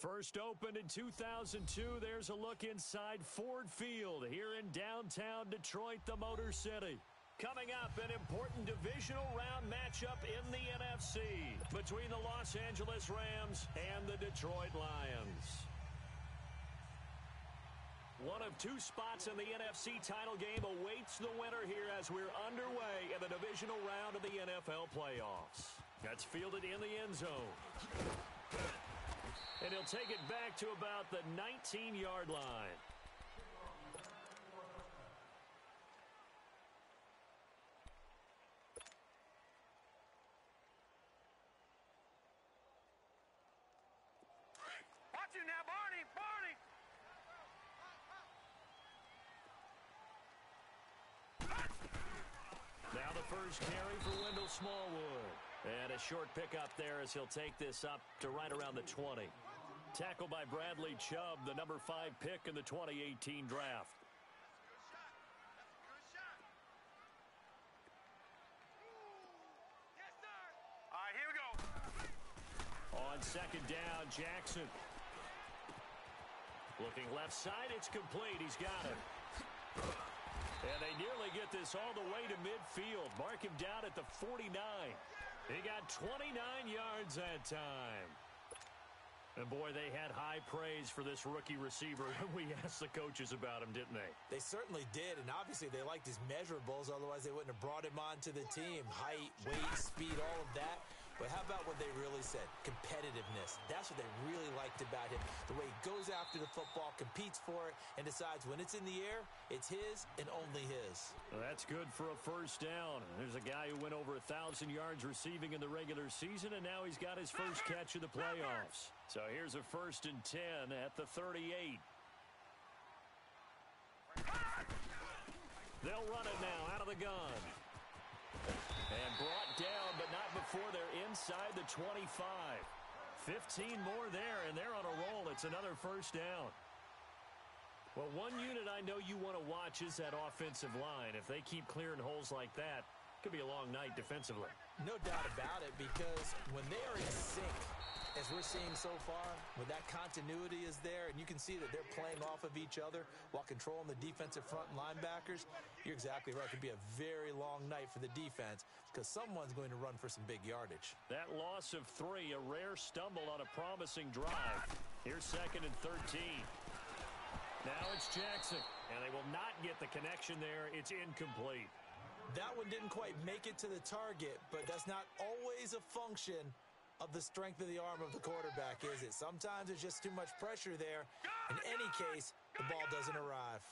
First opened in 2002, there's a look inside Ford Field here in downtown Detroit, the Motor City. Coming up, an important divisional round matchup in the NFC between the Los Angeles Rams and the Detroit Lions. One of two spots in the NFC title game awaits the winner here as we're underway in the divisional round of the NFL playoffs. That's fielded in the end zone. And he'll take it back to about the 19-yard line. Watch him now, Barney! Barney! Now the first carry for Wendell Smallwood. And a short pickup there as he'll take this up to right around the 20. Tackled by Bradley Chubb, the number 5 pick in the 2018 draft. Yes, sir! All right, here we go. On second down, Jackson. Looking left side, it's complete. He's got it. And they nearly get this all the way to midfield. Mark him down at the 49. He got 29 yards that time. And, boy, they had high praise for this rookie receiver when we asked the coaches about him, didn't they? They certainly did, and obviously they liked his measurables. Otherwise, they wouldn't have brought him onto the team. Height, weight, speed, all of that. But how about what they really said? Competitiveness. That's what they really liked about him. The way he goes after the football, competes for it, and decides when it's in the air, it's his and only his. Well, that's good for a first down. There's a guy who went over 1,000 yards receiving in the regular season, and now he's got his first catch of the playoffs. So here's a 1st and 10 at the 38. They'll run it now out of the gun. And brought down, but not before they're inside the 25. 15 more there, and they're on a roll. It's another first down. Well, one unit I know you want to watch is that offensive line. If they keep clearing holes like that, it could be a long night defensively. No doubt about it, because when they are in sync, as we're seeing so far, when that continuity is there, and you can see that they're playing off of each other while controlling the defensive front and linebackers, you're exactly right. It could be a very long night for the defense because someone's going to run for some big yardage. That loss of 3, a rare stumble on a promising drive. Here's 2nd and 13. Now it's Jackson, and they will not get the connection there. It's incomplete. That one didn't quite make it to the target, but that's not always a function of the strength of the arm of the quarterback, is it? Sometimes there's just too much pressure there. In any case, the ball doesn't arrive.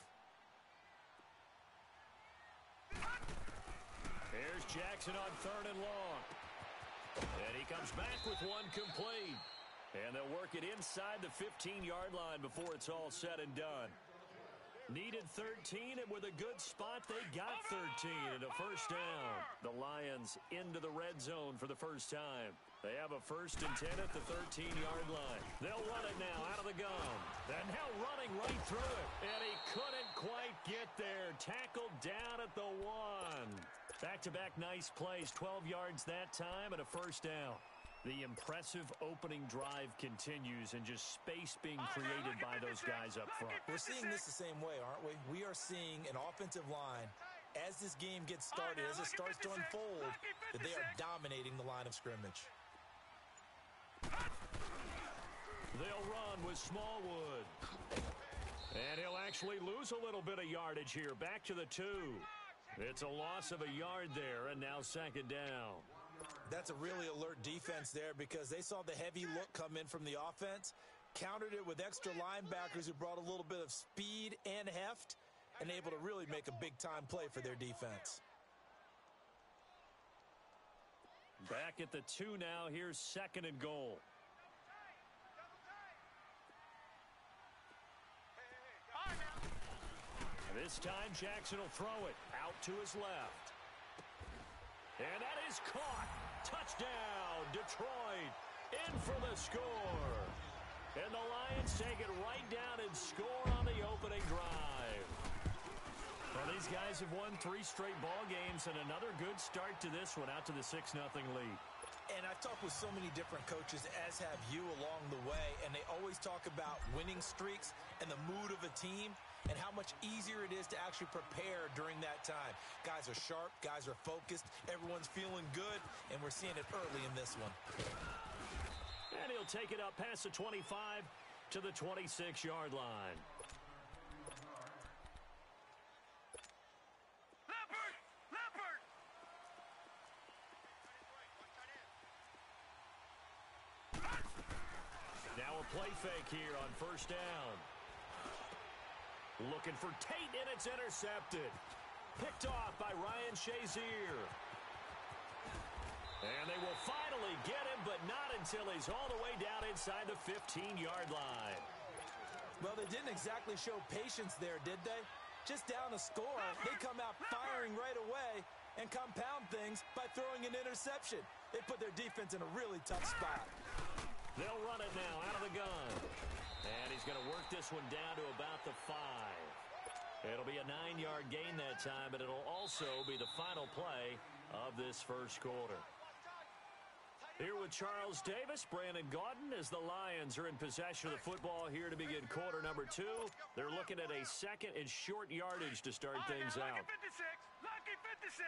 Here's Jackson on 3rd and long. And he comes back with one complete. And they'll work it inside the 15-yard line before it's all said and done. Needed 13, and with a good spot, they got 13 and a first down. The Lions into the red zone for the first time. They have a 1st and 10 at the 13-yard line. They'll run it now out of the gun. And now running right through it. And he couldn't quite get there. Tackled down at the 1. Back-to-back nice plays, 12 yards that time and a first down. The impressive opening drive continues and just space being created by those guys up front. We're seeing this the same way, aren't we? We are seeing an offensive line, as this game gets started, as it starts to unfold, that they are dominating the line of scrimmage. They'll run with Smallwood. And he'll actually lose a little bit of yardage here. Back to the 2. It's a loss of a yard there, and now 2nd down. That's a really alert defense there because they saw the heavy look come in from the offense, countered it with extra linebackers who brought a little bit of speed and heft, and able to really make a big-time play for their defense. Back at the 2 now. Here's 2nd and goal. This time Jackson will throw it out to his left. And that is caught. Touchdown, Detroit. In for the score. And the Lions take it right down and score on the opening drive. Well, these guys have won 3 straight ball games and another good start to this one out to the 6-0 lead. And I've talked with so many different coaches, as have you, along the way, and they always talk about winning streaks and the mood of a team and how much easier it is to actually prepare during that time. Guys are sharp, guys are focused, everyone's feeling good, and we're seeing it early in this one. And he'll take it up past the 25 to the 26-yard line. Now a play fake here on first down. Looking for Tate, and it's intercepted. Picked off by Ryan Shazier. And they will finally get him, but not until he's all the way down inside the 15-yard line. Well, they didn't exactly show patience there, did they? Just down a score, they come out firing right away and compound things by throwing an interception. They put their defense in a really tough spot. They'll run it now out of the gun. And he's going to work this one down to about the 5. It'll be a 9-yard gain that time, but it'll also be the final play of this first quarter. Here with Charles Davis, Brandon Gaudin, as the Lions are in possession of the football here to begin quarter number 2. They're looking at a second and short yardage to start things out. Lucky 56.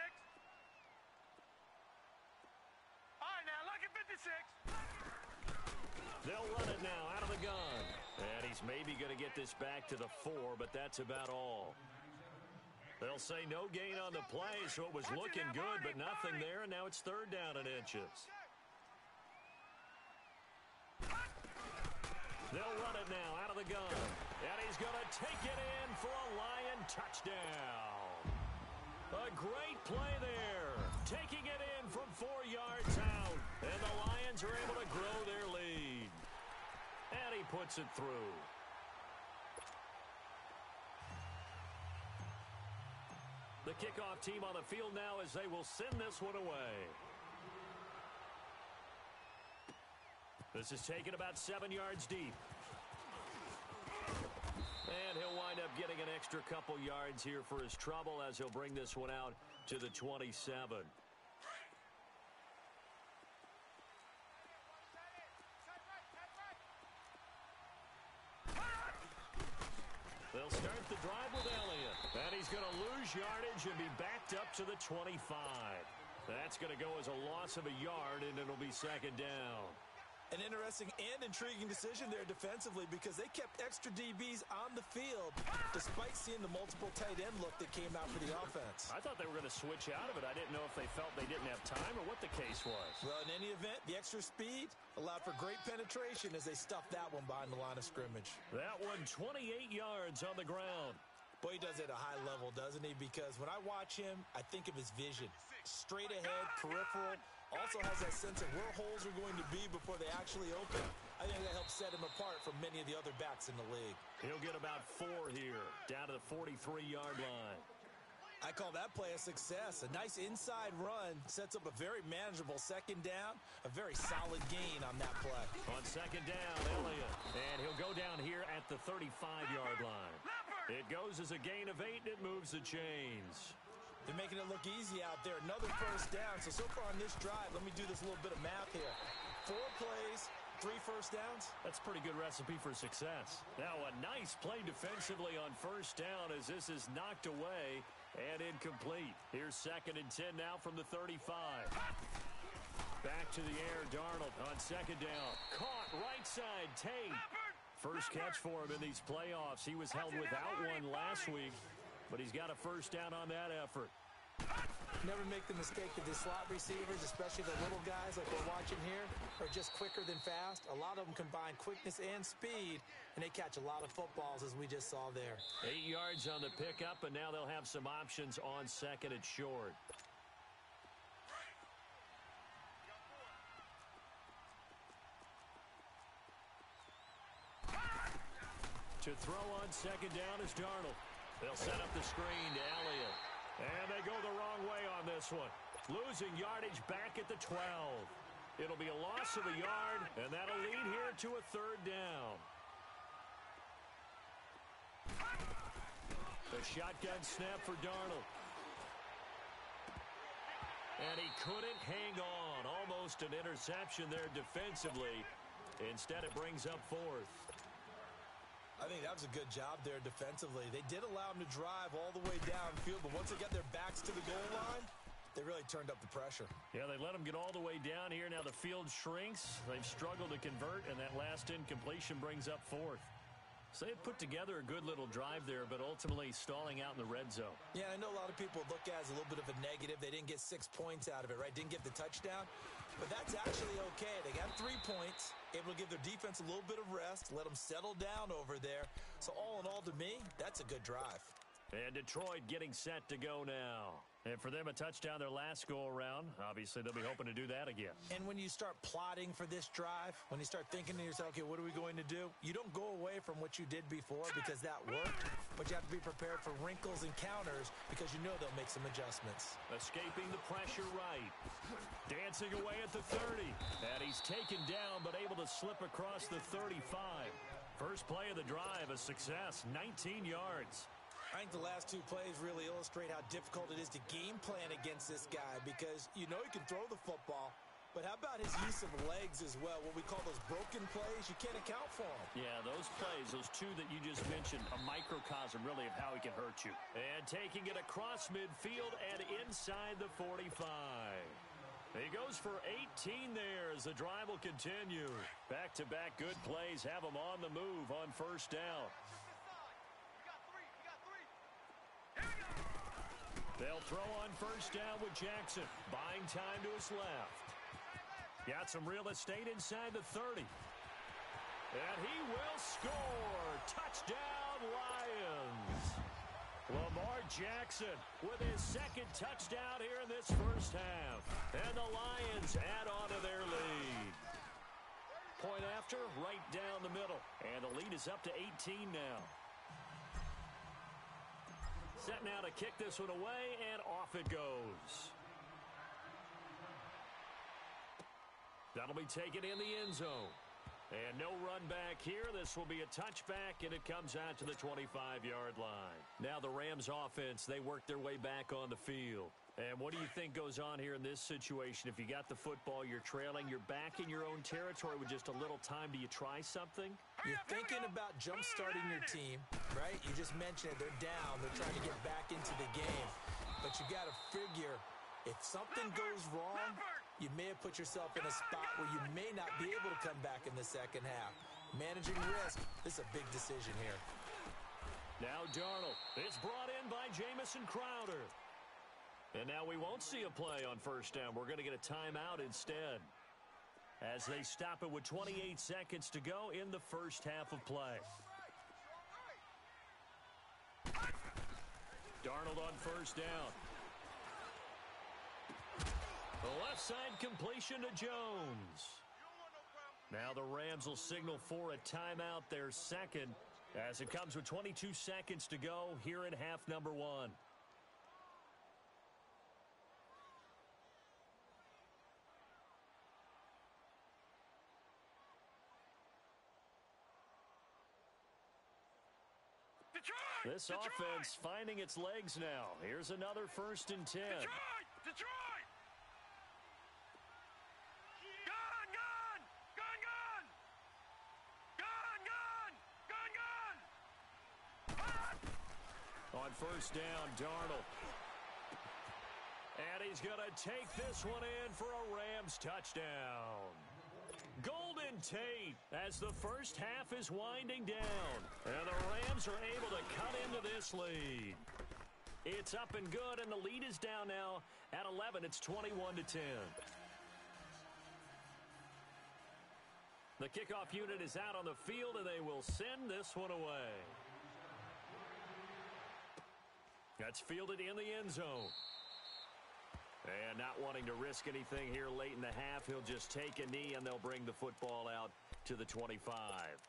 All right, now, lucky 56. They'll run it now out of the gun. And he's maybe going to get this back to the 4, but that's about all. They'll say no gain on the play, so it was looking good, but nothing there, and now it's third down and inches. They'll run it now out of the gun. And he's going to take it in for a Lion touchdown. A great play there. Taking it in from 4 yards out. And the Lions are able to grow their lead. And he puts it through. The kickoff team on the field now as they will send this one away. This is taken about 7 yards deep. And he'll wind up getting an extra couple yards here for his trouble as he'll bring this one out to the 27. They'll start the drive with Elliott. And he's going to lose yardage and be backed up to the 25. That's going to go as a loss of a yard, and it'll be second down. An interesting and intriguing decision there defensively because they kept extra DBs on the field despite seeing the multiple tight end look that came out for the offense. I thought they were going to switch out of it. I didn't know if they felt they didn't have time or what the case was. Well, in any event, the extra speed allowed for great penetration as they stuffed that one behind the line of scrimmage. That one 28 yards on the ground. Boy, he does it at a high level, doesn't he? Because when I watch him, I think of his vision. Straight ahead, peripheral. Also has that sense of where holes are going to be before they actually open. I think that helps set him apart from many of the other backs in the league. He'll get about 4 here, down to the 43-yard line. I call that play a success. A nice inside run sets up a very manageable second down, a very solid gain on that play. On second down, Elliott. And he'll go down here at the 35-yard line. It goes as a gain of 8, and it moves the chains. They're making it look easy out there. Another first down. So far on this drive, let me do this little bit of math here. 4 plays, 3 first downs. That's a pretty good recipe for success. Now a nice play defensively on first down as this is knocked away and incomplete. Here's second and 10 now from the 35. Back to the air, Darnold on second down. Caught right side, Tate. First catch for him in these playoffs. He was held without one last week, but he's got a first down on that effort. Never make the mistake that the slot receivers, especially the little guys like we're watching here, are just quicker than fast. A lot of them combine quickness and speed, and they catch a lot of footballs as we just saw there. 8 yards on the pickup, and now they'll have some options on second and short. To throw on second down is Darnold. They'll set up the screen to Elliott. And they go the wrong way on this one. Losing yardage back at the 12. It'll be a loss of a yard, and that'll lead here to a third down. The shotgun snap for Darnold. And he couldn't hang on. Almost an interception there defensively. Instead, it brings up fourth. I think that was a good job there defensively. They did allow them to drive all the way downfield, but once they got their backs to the goal line, they really turned up the pressure. Yeah, they let them get all the way down here. Now the field shrinks. They've struggled to convert, and that last incompletion brings up fourth. So they put together a good little drive there, but ultimately stalling out in the red zone. Yeah, I know a lot of people look at it as a little bit of a negative. They didn't get 6 points out of it, right? Didn't get the touchdown. But that's actually okay. They got 3 points, able to give their defense a little bit of rest, let them settle down over there. So all in all, to me, that's a good drive. And Detroit getting set to go now. And for them, a touchdown their last go-around. Obviously, they'll be hoping to do that again. And when you start plotting for this drive, when you start thinking to yourself, okay, what are we going to do? You don't go away from what you did before because that worked, but you have to be prepared for wrinkles and counters because you know they'll make some adjustments. Escaping the pressure right. Dancing away at the 30. And he's taken down, but able to slip across the 35. First play of the drive, a success, 19 yards. I think the last 2 plays really illustrate how difficult it is to game plan against this guy because you know he can throw the football, but how about his use of legs as well? What we call those broken plays, you can't account for them. Yeah, those plays, those 2 that you just mentioned, a microcosm really of how he can hurt you. And taking it across midfield and inside the 45. He goes for 18 there as the drive will continue. Back-to-back good plays have him on the move on first down. They'll throw on first down with Jackson. Buying time to his left. Got some real estate inside the 30. And he will score. Touchdown, Lions. Lamar Jackson with his second touchdown here in this first half. And the Lions add on to their lead. Point after, right down the middle. And the lead is up to 18 now. Set now to kick this one away, and off it goes. That'll be taken in the end zone. And no run back here. This will be a touchback, and it comes out to the 25-yard line. Now the Rams offense, they work their way back on the field. And what do you think goes on here in this situation? If you got the football, you're trailing, you're back in your own territory with just a little time. Do you try something? You're thinking about jump-starting your team, right? You just mentioned it. They're down. They're trying to get back into the game. But you got to figure if something goes wrong, you may have put yourself in a spot where you may not be able to come back in the second half. Managing risk, this is a big decision here. Now Darnold. It's brought in by Jamison Crowder. And now we won't see a play on first down. We're going to get a timeout instead, as they stop it with 28 seconds to go in the first half of play. Darnold on first down. The left side completion to Jones. Now the Rams will signal for a timeout, their second, as it comes with 22 seconds to go here in half number 1. This offense finding its legs now. Here's another 1st and 10. Detroit! Gun, gun! Gun, gun! Gun, gun! Gun! On first down, Darnold. And he's going to take this one in for a Rams touchdown. Golden Tate as the first half is winding down. And the Rams are able to cut into this lead. It's up and good, and the lead is down now at 11. It's 21-10. The kickoff unit is out on the field, and they will send this one away. That's fielded in the end zone. And not wanting to risk anything here late in the half, he'll just take a knee, and they'll bring the football out to the 25.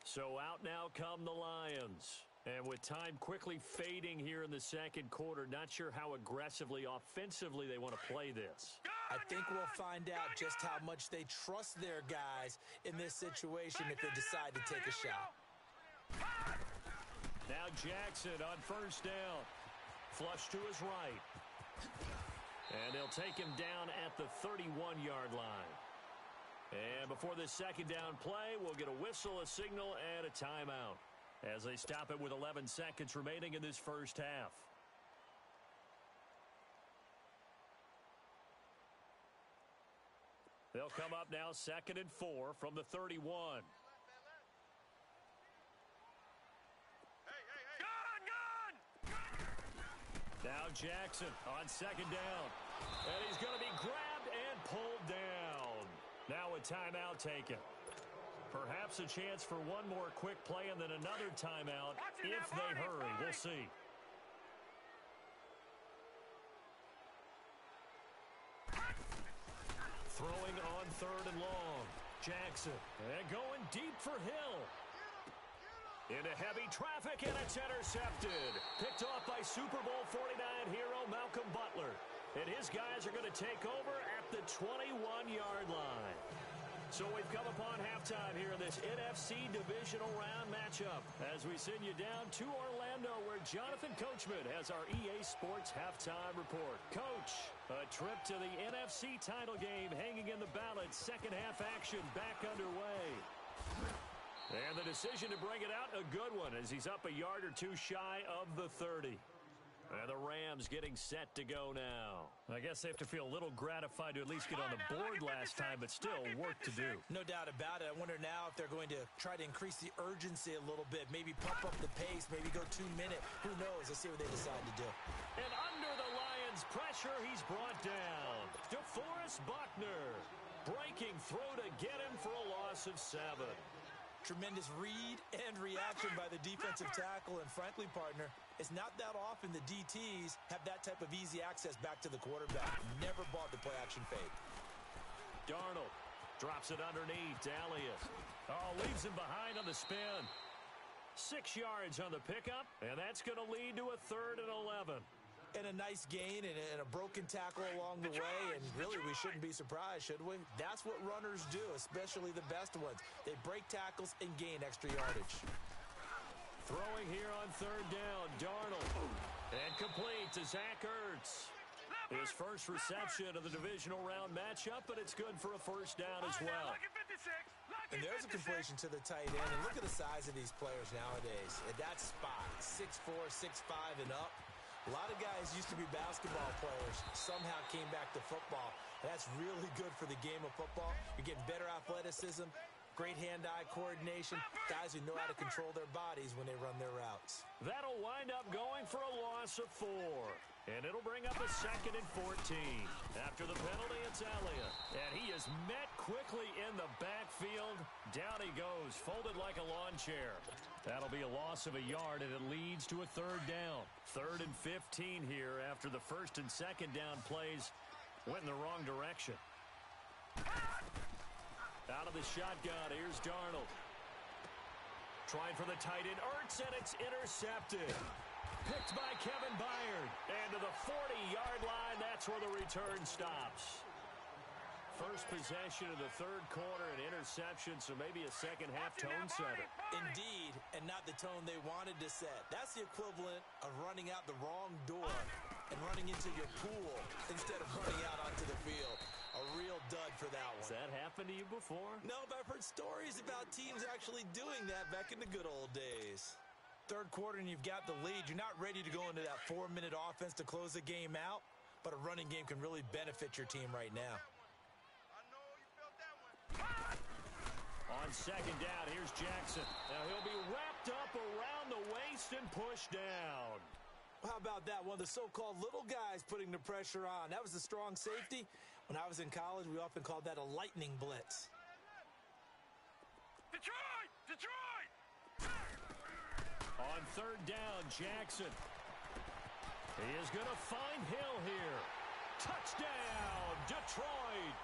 So out now come the Lions. And with time quickly fading here in the second quarter, not sure how aggressively, offensively they want to play this. I think we'll find out just how much they trust their guys in this situation if they decide to take a shot. Now Jackson on first down. Flush to his right. And they'll take him down at the 31-yard line. And before this second down play, we'll get a whistle, a signal, and a timeout as they stop it with 11 seconds remaining in this first half. They'll come up now 2nd and 4 from the 31. Now Jackson on 2nd down. And he's going to be grabbed and pulled down. Now a timeout taken. Perhaps a chance for one more quick play and then another timeout if they hurry. We'll see. Throwing on 3rd and long. Jackson. And going deep for Hill. Into heavy traffic, and it's intercepted. Picked off by Super Bowl 49 hero Malcolm Butler. And his guys are going to take over at the 21-yard line. So we've come upon halftime here in this NFC divisional round matchup as we send you down to Orlando where Jonathan Coachman has our EA Sports halftime report. Coach, a trip to the NFC title game hanging in the balance. Second half action back underway. And the decision to bring it out, a good one as he's up a yard or two shy of the 30. And the Rams getting set to go now. I guess they have to feel a little gratified to at least get on the board last time, but still work to do. No doubt about it. I wonder now if they're going to try to increase the urgency a little bit, maybe pump up the pace, maybe go 2 minute. Who knows? Let's see what they decide to do. And under the Lions' pressure, he's brought down. DeForest Buckner breaking through to get him for a loss of 7. Tremendous read and reaction by the defensive tackle. And frankly, partner, it's not that often the DTs have that type of easy access back to the quarterback. Never bought the play-action fake. Darnold drops it underneath to Elliott. Oh, leaves him behind on the spin. 6 yards on the pickup, and that's going to lead to a 3rd and 11. And a nice gain and a broken tackle along the way. And really, we shouldn't be surprised, should we? That's what runners do, especially the best ones. They break tackles and gain extra yardage. Throwing here on 3rd down, Darnold. And complete to Zach Ertz. His first reception of the divisional round matchup, but it's good for a first down as well. And there's a completion to the tight end. And look at the size of these players nowadays. At that spot, 6'4", 6'5", and up. A lot of guys used to be basketball players, somehow came back to football. And that's really good for the game of football. You're getting better athleticism, great hand-eye coordination, guys who know how to control their bodies when they run their routes. That'll wind up going for a loss of 4. And it'll bring up a 2nd and 14. After the penalty, it's Elliott. And he is met quickly in the backfield. Down he goes, folded like a lawn chair. That'll be a loss of a yard, and it leads to a 3rd down. 3rd and 15 here after the 1st and 2nd down plays went in the wrong direction. Out of the shotgun, here's Darnold. Trying for the tight end, Ertz, and it's intercepted. Picked by Kevin Byard. And to the 40-yard line, that's where the return stops. First possession of the 3rd quarter, an interception, so maybe a second-half tone setter. Indeed, and not the tone they wanted to set. That's the equivalent of running out the wrong door and running into your pool instead of running out onto the field. A real dud for that one. Has that happened to you before? No, but I've heard stories about teams actually doing that back in the good old days. 3rd quarter and you've got the lead. You're not ready to go into that 4-minute offense to close the game out, but a running game can really benefit your team right now. On 2nd down, here's Jackson. Now he'll be wrapped up around the waist and pushed down. How about that? One of the so-called little guys putting the pressure on. That was the strong safety. When I was in college, we often called that a lightning blitz. Detroit! Detroit! On 3rd down, Jackson. He is going to find Hill here. Touchdown, Detroit.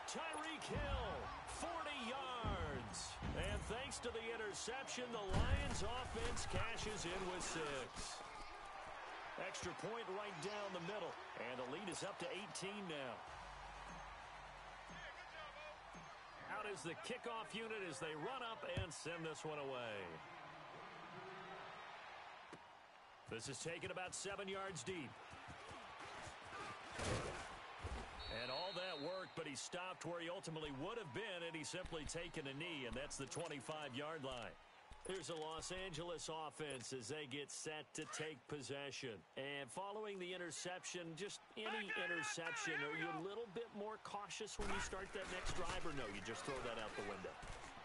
Tyreek Hill, 40 yards. And thanks to the interception, the Lions offense cashes in with 6. Extra point right down the middle. And the lead is up to 18 now. Out is the kickoff unit as they run up and send this one away. This is taken about 7 yards deep. he stopped where he ultimately would have been had he simply taken a knee, and that's the 25-yard line. Here's the Los Angeles offense as they get set to take possession. And following the interception, just any interception, are you a little bit more cautious when you start that next drive, or no, you just throw that out the window?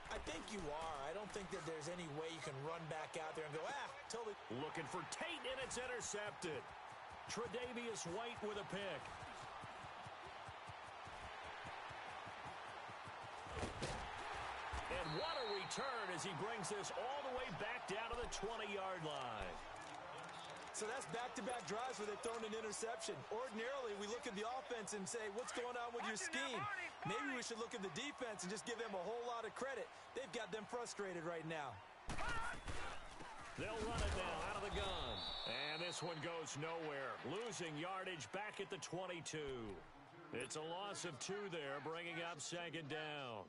I think you are. I don't think that there's any way you can run back out there and go, totally. Looking for Tate, and it's intercepted. Tre'Davious White with a pick. And what a return as he brings this all the way back down to the 20-yard line. So that's back-to-back drives where they've thrown an interception. Ordinarily, we look at the offense and say, what's going on with your scheme? Maybe we should look at the defense and just give them a whole lot of credit. They've got them frustrated right now. They'll run it now out of the gun. And this one goes nowhere. Losing yardage back at the 22. It's a loss of 2 there, bringing up second down.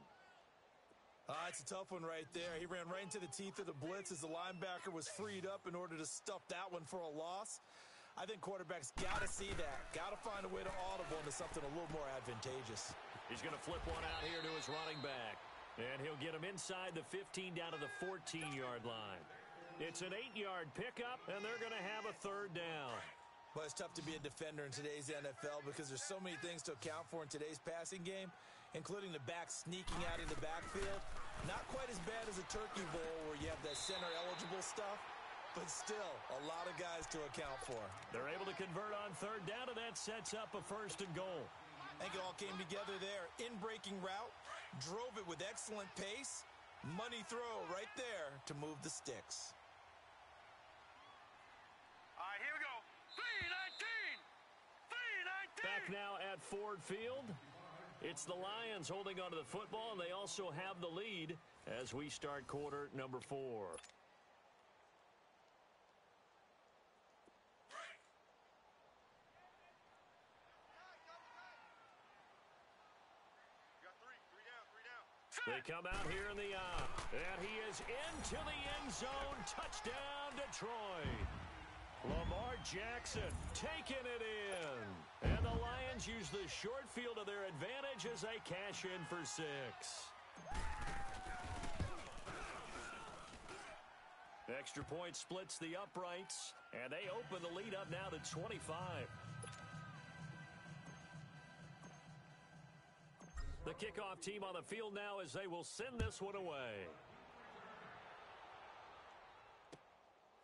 It's a tough one right there. He ran right into the teeth of the blitz as the linebacker was freed up in order to stuff that one for a loss. I think quarterbacks got to see that. Got to find a way to audible into something a little more advantageous. He's going to flip one out here to his running back. And he'll get him inside the 15 down to the 14-yard line. It's an 8-yard pickup, and they're going to have a third down. Well, it's tough to be a defender in today's NFL because there's so many things to account for in today's passing game, including the back sneaking out in the backfield. Not quite as bad as a turkey bowl where you have that center-eligible stuff, but still a lot of guys to account for. They're able to convert on third down, and that sets up a first and goal. I think it all came together there. In-breaking route, drove it with excellent pace. Money throw right there to move the sticks. All right, here we go. 3-19. 3-19. Back now at Ford Field. It's the Lions holding onto the football, and they also have the lead as we start quarter number 4. They come out here in the and he is into the end zone. Touchdown, Detroit. Lamar Jackson taking it in. And the Lions use the short field to their advantage as they cash in for 6. Extra point splits the uprights, and they open the lead up now to 25. The kickoff team on the field now as they will send this one away.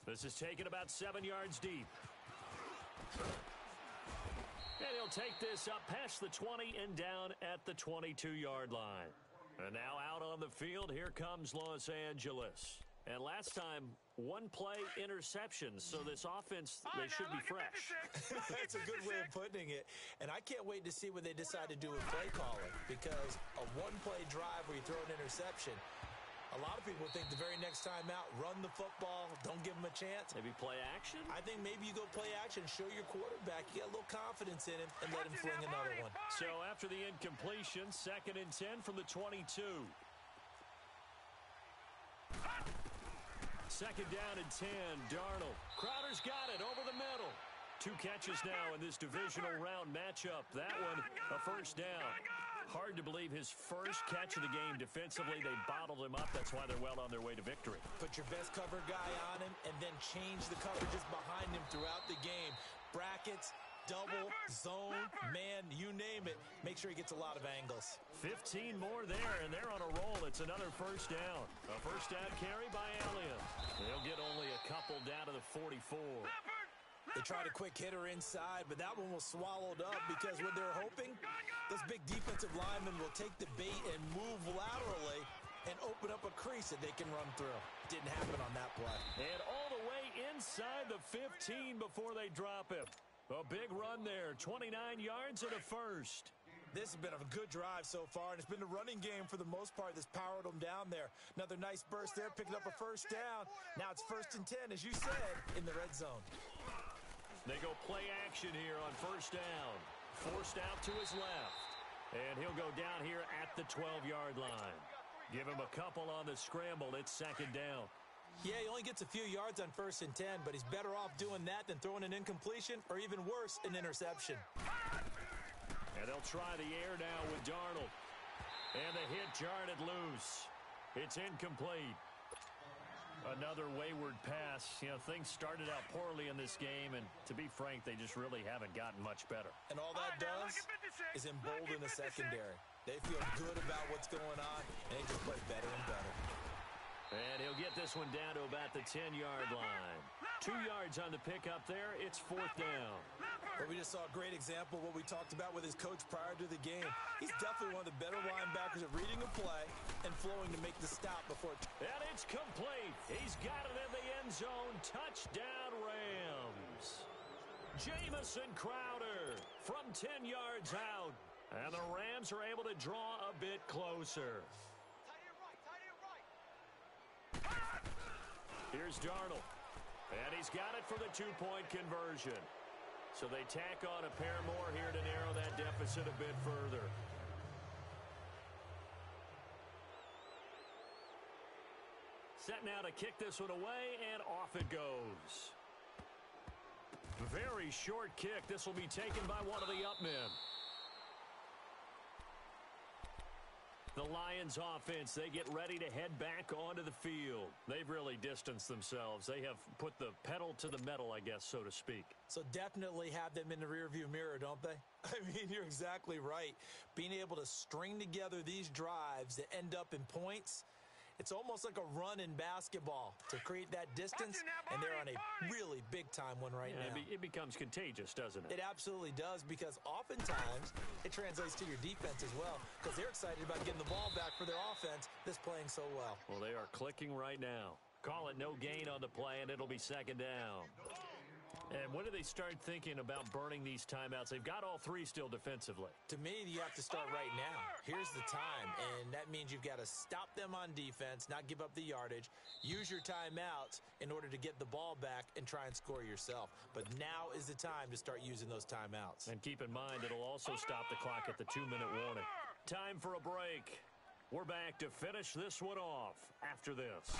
This is taken about 7 yards deep. And he'll take this up past the 20 and down at the 22-yard line. And now out on the field, here comes Los Angeles. And last time, one play interception, so this offense, they should be fresh. That's a good way of putting it. And I can't wait to see what they decide to do with play calling, because a one-play drive where you throw an interception, a lot of people think the very next time out, run the football, don't give them a chance. Maybe play action? I think maybe you go play action, show your quarterback, you got a little confidence in him, and let him fling another one. So after the incompletion, 2nd and 10 from the 22. 2nd down and 10, Darnold. Crowder's got it over the middle. 2 catches now in this divisional round matchup. That one, a first down. Hard to believe his first catch of the game defensively. They bottled him up. That's why they're well on their way to victory. Put your best cover guy on him and then change the coverages behind him throughout the game. Brackets, double, zone, man, you name it. Make sure he gets a lot of angles. 15 more there, and they're on a roll. It's another first down. A first down carry by Elliott. They'll get only a couple down to the 44. They tried a quick hitter inside, but that one was swallowed up because what they're hoping, those big defensive linemen will take the bait and move laterally and open up a crease that they can run through. Didn't happen on that play. And all the way inside the 15 before they drop him. A big run there, 29 yards and a first. This has been a good drive so far, and it's been the running game for the most part that's powered them down there. Another nice burst there, picking up a first down. Now it's 1st and 10, as you said, in the red zone. They go play action here on first down. Forced out to his left. And he'll go down here at the 12-yard line. Give him a couple on the scramble. It's 2nd down. Yeah, he only gets a few yards on 1st and 10, but he's better off doing that than throwing an incompletion or even worse, an interception. And they'll try the air now with Darnold. And the hit jarred it loose. It's incomplete. Another wayward pass. You know, things started out poorly in this game, and to be frank, they just really haven't gotten much better. And all that does is embolden the secondary. They feel good about what's going on, and they just play better and better. And he'll get this one down to about the 10-yard line. 2 yards on the pickup there. It's 4th down. But we just saw a great example of what we talked about with his coach prior to the game. He's definitely one of the better linebackers at reading a play and flowing to make the stop before. And it's complete. He's got it in the end zone. Touchdown, Rams. Jamison Crowder from 10 yards out. And the Rams are able to draw a bit closer. Here's Darnold. And he's got it for the 2-point conversion. So they tack on a pair more here to narrow that deficit a bit further. Set now to kick this one away, and off it goes. Very short kick. This will be taken by one of the up men. The Lions offense, they get ready to head back onto the field. They've really distanced themselves. They have put the pedal to the metal, I guess, so to speak. So definitely have them in the rearview mirror, don't they? I mean, you're exactly right. Being able to string together these drives that end up in points, it's almost like a run in basketball to create that distance, and they're on a really big-time one right now. It becomes contagious, doesn't it? It absolutely does, because oftentimes it translates to your defense as well, because they're excited about getting the ball back for their offense that's playing so well. Well, they are clicking right now. Call it no gain on the play, and it'll be 2nd down. And when do they start thinking about burning these timeouts? They've got all 3 still defensively. To me, you have to start right now. Here's the time, and that means you've got to stop them on defense, not give up the yardage, use your timeouts in order to get the ball back and try and score yourself. But now is the time to start using those timeouts. And keep in mind, it'll also stop the clock at the 2-minute warning. Time for a break. We're back to finish this one off after this.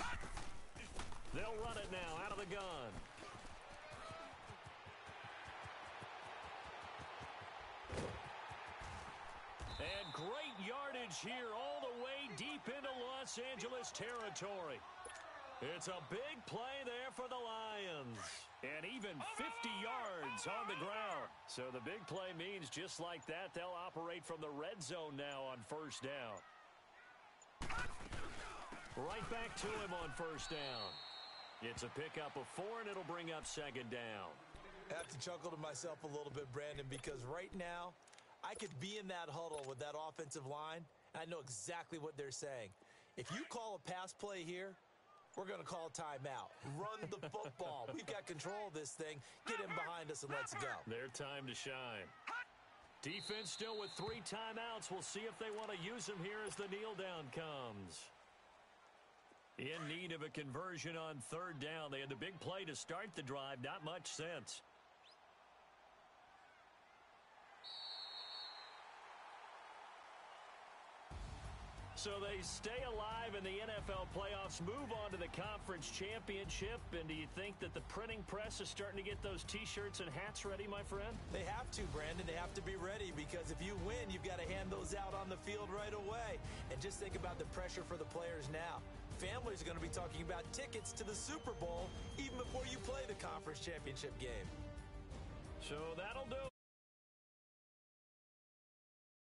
They'll run it now out of the gun. And great yardage here all the way deep into Los Angeles territory. It's a big play there for the Lions. And even 50 yards on the ground. So the big play means just like that, they'll operate from the red zone now on 1st down. Right back to him on 1st down. It's a pickup of 4, and it'll bring up 2nd down. I have to chuckle to myself a little bit, Brandon, because right now, I could be in that huddle with that offensive line, and I know exactly what they're saying. If you call a pass play here, we're going to call a timeout. Run the football. We've got control of this thing. Get in behind us and let's go. Their time to shine. Defense still with 3 timeouts. We'll see if they want to use them here as the kneel down comes. In need of a conversion on 3rd down. They had the big play to start the drive. Not much sense. So they stay alive in the NFL playoffs, move on to the conference championship. And do you think that the printing press is starting to get those T-shirts and hats ready, my friend? They have to, Brandon. They have to be ready, because if you win, you've got to hand those out on the field right away. And just think about the pressure for the players now. Families are going to be talking about tickets to the Super Bowl even before you play the conference championship game. So that'll do